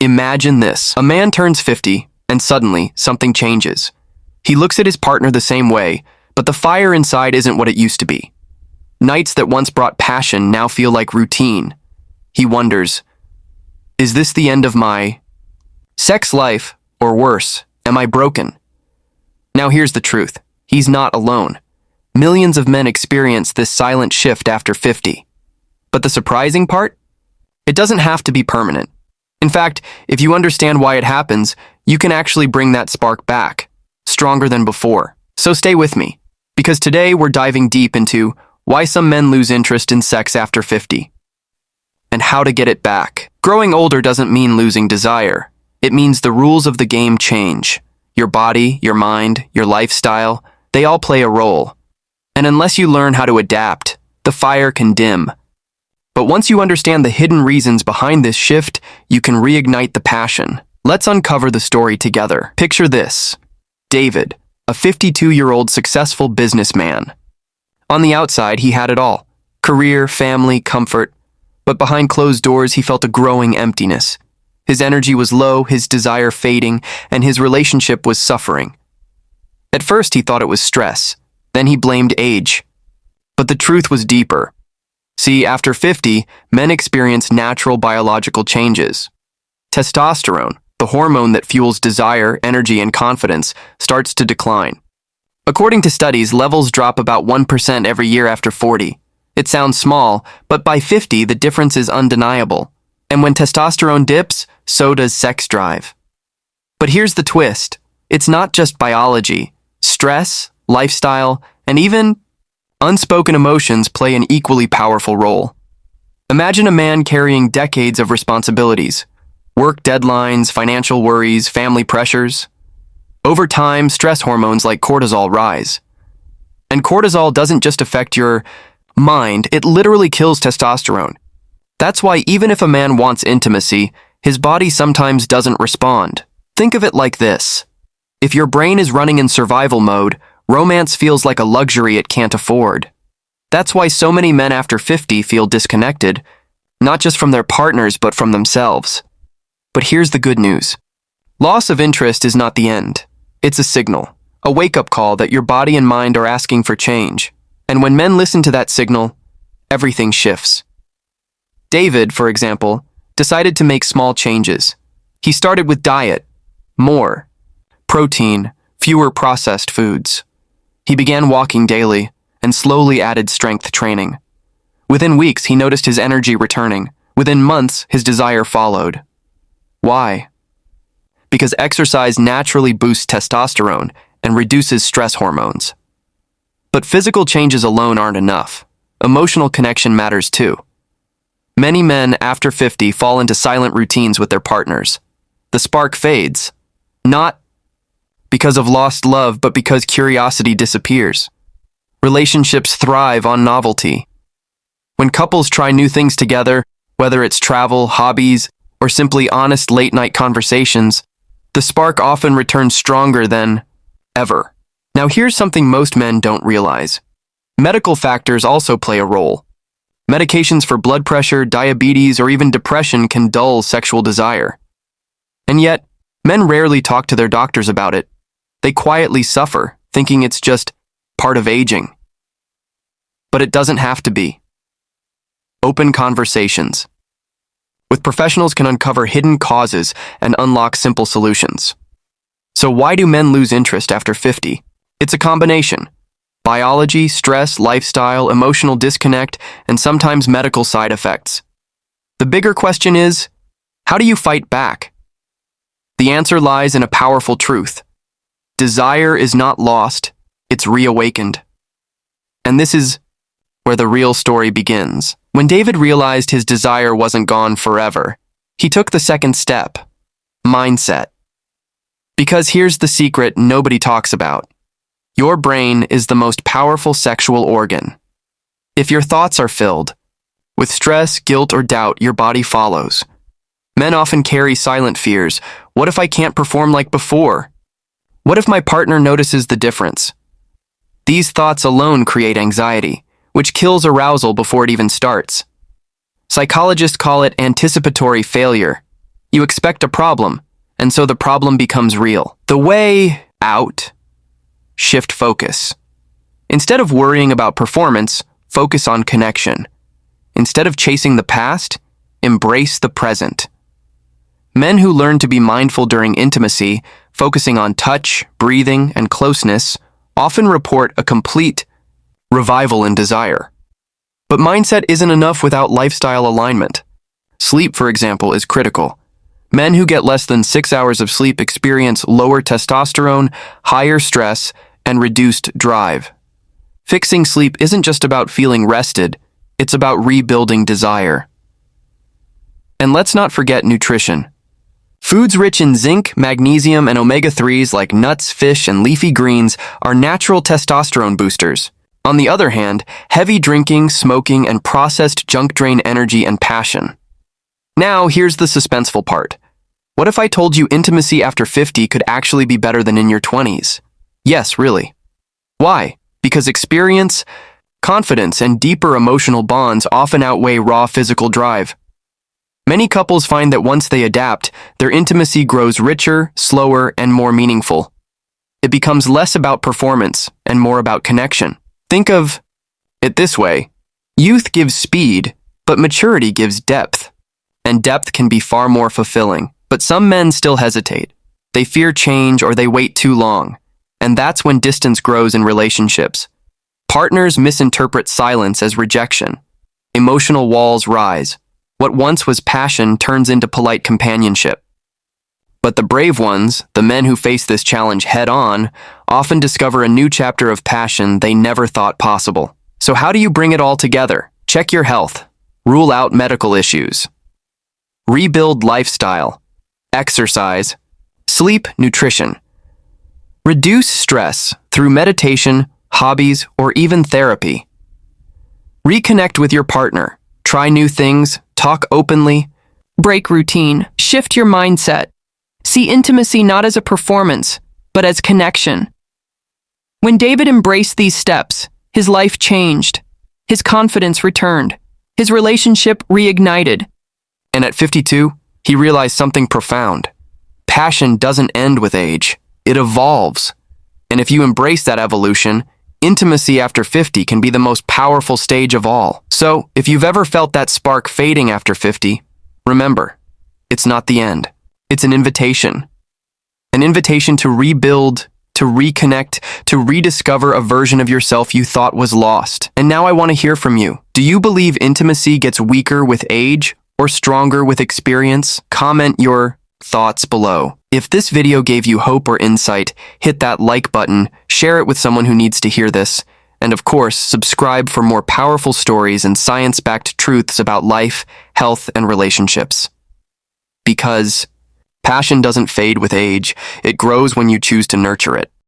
Imagine this. A man turns 50, and suddenly, something changes. He looks at his partner the same way, but the fire inside isn't what it used to be. Nights that once brought passion now feel like routine. He wonders, is this the end of my sex life, or worse, am I broken? Now here's the truth. He's not alone. Millions of men experience this silent shift after 50. But the surprising part? It doesn't have to be permanent. In fact, if you understand why it happens, you can actually bring that spark back, stronger than before. So stay with me, because today we're diving deep into why some men lose interest in sex after 50, and how to get it back. Growing older doesn't mean losing desire. It means the rules of the game change. Your body, your mind, your lifestyle, they all play a role. And unless you learn how to adapt, the fire can dim. But once you understand the hidden reasons behind this shift, you can reignite the passion. Let's uncover the story together. Picture this. David, a 52-year-old successful businessman. On the outside, he had it all. Career, family, comfort. But behind closed doors, he felt a growing emptiness. His energy was low, his desire fading, and his relationship was suffering. At first, he thought it was stress. Then he blamed age. But the truth was deeper. See, after 50, men experience natural biological changes. Testosterone, the hormone that fuels desire, energy, and confidence, starts to decline. According to studies, levels drop about 1% every year after 40. It sounds small, but by 50, the difference is undeniable. And when testosterone dips, so does sex drive. But here's the twist. It's not just biology. Stress, lifestyle, and even unspoken emotions play an equally powerful role. Imagine a man carrying decades of responsibilities, work deadlines, financial worries, family pressures. Over time, stress hormones like cortisol rise. And cortisol doesn't just affect your mind, it literally kills testosterone. That's why even if a man wants intimacy, his body sometimes doesn't respond. Think of it like this. If your brain is running in survival mode, romance feels like a luxury it can't afford. That's why so many men after 50 feel disconnected, not just from their partners but from themselves. But here's the good news. Loss of interest is not the end. It's a signal, a wake-up call that your body and mind are asking for change. And when men listen to that signal, everything shifts. David, for example, decided to make small changes. He started with diet, more protein, fewer processed foods. He began walking daily and slowly added strength training. Within weeks, he noticed his energy returning. Within months, his desire followed. Why? Because exercise naturally boosts testosterone and reduces stress hormones. But physical changes alone aren't enough. Emotional connection matters too. Many men after 50 fall into silent routines with their partners. The spark fades, not because of lost love, but because curiosity disappears. Relationships thrive on novelty. When couples try new things together, whether it's travel, hobbies, or simply honest late-night conversations, the spark often returns stronger than ever. Now here's something most men don't realize. Medical factors also play a role. Medications for blood pressure, diabetes, or even depression can dull sexual desire. And yet, men rarely talk to their doctors about it. They quietly suffer, thinking it's just part of aging. But it doesn't have to be. Open conversations with professionals can uncover hidden causes and unlock simple solutions. So why do men lose interest after 50? It's a combination. Biology, stress, lifestyle, emotional disconnect, and sometimes medical side effects. The bigger question is, how do you fight back? The answer lies in a powerful truth. Desire is not lost, it's reawakened. And this is where the real story begins. When David realized his desire wasn't gone forever, he took the second step, mindset. Because here's the secret nobody talks about. Your brain is the most powerful sexual organ. If your thoughts are filled with stress, guilt, or doubt, your body follows. Men often carry silent fears. What if I can't perform like before? What if my partner notices the difference? These thoughts alone create anxiety, which kills arousal before it even starts. Psychologists call it anticipatory failure. You expect a problem, and so the problem becomes real. The way out: shift focus. Instead of worrying about performance, focus on connection. Instead of chasing the past, embrace the present. Men who learn to be mindful during intimacy, focusing on touch, breathing, and closeness, often report a complete revival in desire. But mindset isn't enough without lifestyle alignment. Sleep, for example, is critical. Men who get less than 6 hours of sleep experience lower testosterone, higher stress, and reduced drive. Fixing sleep isn't just about feeling rested, it's about rebuilding desire. And let's not forget nutrition. Foods rich in zinc, magnesium, and omega-3s like nuts, fish, and leafy greens are natural testosterone boosters. On the other hand, heavy drinking, smoking, and processed junk drain energy and passion. Now, here's the suspenseful part. What if I told you intimacy after 50 could actually be better than in your 20s? Yes, really. Why? Because experience, confidence, and deeper emotional bonds often outweigh raw physical drive. Many couples find that once they adapt, their intimacy grows richer, slower, and more meaningful. It becomes less about performance and more about connection. Think of it this way: youth gives speed, but maturity gives depth. And depth can be far more fulfilling. But some men still hesitate. They fear change or they wait too long. And that's when distance grows in relationships. Partners misinterpret silence as rejection. Emotional walls rise. What once was passion turns into polite companionship. But the brave ones, the men who face this challenge head-on, often discover a new chapter of passion they never thought possible. So how do you bring it all together? Check your health. Rule out medical issues. Rebuild lifestyle. Exercise. Sleep, nutrition. Reduce stress through meditation, hobbies, or even therapy. Reconnect with your partner. Try new things. Talk openly. Break routine. Shift your mindset. See intimacy not as a performance, but as connection. When David embraced these steps, his life changed. His confidence returned. His relationship reignited. And at 52, he realized something profound. Passion doesn't end with age. It evolves. And if you embrace that evolution, intimacy after 50 can be the most powerful stage of all. So, if you've ever felt that spark fading after 50, remember, it's not the end. It's an invitation. An invitation to rebuild, to reconnect, to rediscover a version of yourself you thought was lost. And now I want to hear from you. Do you believe intimacy gets weaker with age or stronger with experience? Comment your thoughts below. If this video gave you hope or insight, hit that like button, share it with someone who needs to hear this, and of course, subscribe for more powerful stories and science-backed truths about life, health, and relationships. Because passion doesn't fade with age, it grows when you choose to nurture it.